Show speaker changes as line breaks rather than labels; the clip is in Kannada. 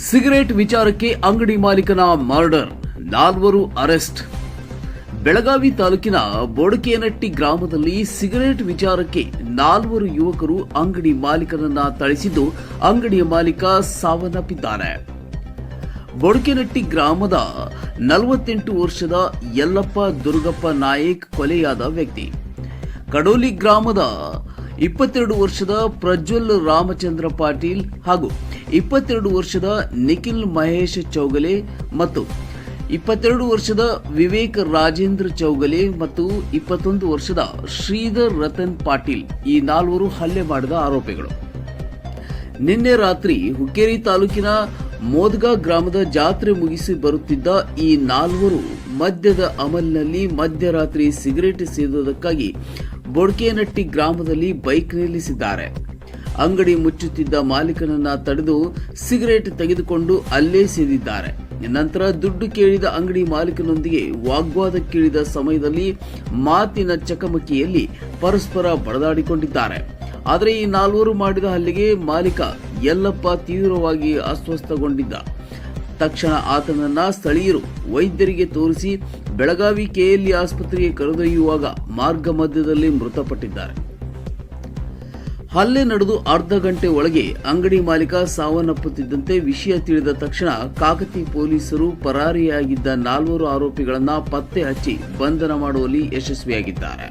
ಸಿಗರೇಟ್ ವಿಚಾರಕ್ಕೆ ಅಂಗಡಿ ಮಾಲೀಕನ ಮರ್ಡರ್, 4 ಅರೆಸ್ಟ್. ಬೆಳಗಾವಿ ತಾಲೂಕಿನ ಬೋಡಕೇನಟ್ಟಿ ಗ್ರಾಮದಲ್ಲಿ ಸಿಗರೇಟ್ ವಿಚಾರಕ್ಕೆ 4 ಯುವಕರು ಅಂಗಡಿ ಮಾಲೀಕನನ್ನ ಥಳಿಸಿದ್ದು, ಅಂಗಡಿಯ ಮಾಲೀಕ ಸಾವನ್ನಪ್ಪಿದ್ದಾನೆ. ಬೋಡಕೇನಟ್ಟಿ ಗ್ರಾಮದ 48 ವರ್ಷದ ಯಲ್ಲಪ್ಪ ದುರ್ಗಪ್ಪ ನಾಯಕ್ ಕೊಲೆಯಾದ ವ್ಯಕ್ತಿ. ಕಡೋಲಿ ಗ್ರಾಮದ 22 ವರ್ಷದ ಪ್ರಜ್ವಲ್ ರಾಮಚಂದ್ರ ಪಾಟೀಲ್ ಹಾಗೂ 22 ವರ್ಷದ ನಿಖಿಲ್ ಮಹೇಶ್ ಚೌಗಲೆ ಮತ್ತು 22 ವರ್ಷದ ವಿವೇಕ್ ರಾಜೇಂದ್ರ ಚೌಗಲೆ ಮತ್ತು 21 ವರ್ಷದ ಶ್ರೀಧರ್ ರತನ್ ಪಾಟೀಲ್ ಈ 4 ಹಲ್ಲೆ ಮಾಡಿದ ಆರೋಪಿಗಳು. ನಿನ್ನೆ ರಾತ್ರಿ ಹುಕ್ಕೇರಿ ತಾಲೂಕಿನ ಮೋದ್ಗಾ ಗ್ರಾಮದ ಜಾತ್ರೆ ಮುಗಿಸಿ ಬರುತ್ತಿದ್ದ ಈ 4 ಮದ್ಯದ ಅಮಲಿನಲ್ಲಿ ಮಧ್ಯರಾತ್ರಿ ಸಿಗರೇಟ್ ಸೇದುವುದಕ್ಕಾಗಿ ಬೋಡಕೇನಟ್ಟಿ ಗ್ರಾಮದಲ್ಲಿ ಬೈಕ್ ನಿಲ್ಲಿಸಿದ್ದಾರೆ. ಅಂಗಡಿ ಮುಚ್ಚುತ್ತಿದ್ದ ಮಾಲೀಕನನ್ನ ತಡೆದು ಸಿಗರೇಟ್ ತೆಗೆದುಕೊಂಡು ಅಲ್ಲೇ ಸೇದಿದ್ದಾರೆ. ನಂತರ ದುಡ್ಡು ಕೇಳಿದ ಅಂಗಡಿ ಮಾಲೀಕನೊಂದಿಗೆ ವಾಗ್ವಾದಕ್ಕಿಳಿದ ಸಮಯದಲ್ಲಿ ಮಾತಿನ ಚಕಮಕಿಯಲ್ಲಿ ಪರಸ್ಪರ ಬಡದಾಡಿಕೊಂಡಿದ್ದಾರೆ. ಆದರೆ ಈ 4 ಮಾಡಿದ ಹಲ್ಲೆಗೆ ಮಾಲೀಕ ಯಲ್ಲಪ್ಪ ತೀವ್ರವಾಗಿ ಅಸ್ವಸ್ಥಗೊಂಡಿದ್ದ. ತಕ್ಷಣ ಆತನನ್ನ ಸ್ಥಳೀಯರು ವೈದ್ಯರಿಗೆ ತೋರಿಸಿ ಬೆಳಗಾವಿ ಕೆಎಲ್ಇ ಆಸ್ಪತ್ರೆಗೆ ಕರೆದೊಯ್ಯುವಾಗ ಮಾರ್ಗ ಮಧ್ಯದಲ್ಲಿ ಮೃತಪಟ್ಟಿದ್ದಾರೆ. ಹಲ್ಲೆ ನಡೆದು ಅರ್ಧ ಗಂಟೆ ಒಳಗೆ ಅಂಗಡಿ ಮಾಲೀಕ ಸಾವನ್ನಪ್ಪುತ್ತಿದ್ದಂತೆ ವಿಷಯ ತಿಳಿದ ತಕ್ಷಣ ಕಾಕತಿ ಪೊಲೀಸರು ಪರಾರಿಯಾಗಿದ್ದ 4 ಆರೋಪಿಗಳನ್ನ ಪತ್ತೆ ಹಚ್ಚಿ ಬಂಧನ ಮಾಡುವಲ್ಲಿ ಯಶಸ್ವಿಯಾಗಿದ್ದಾರೆ.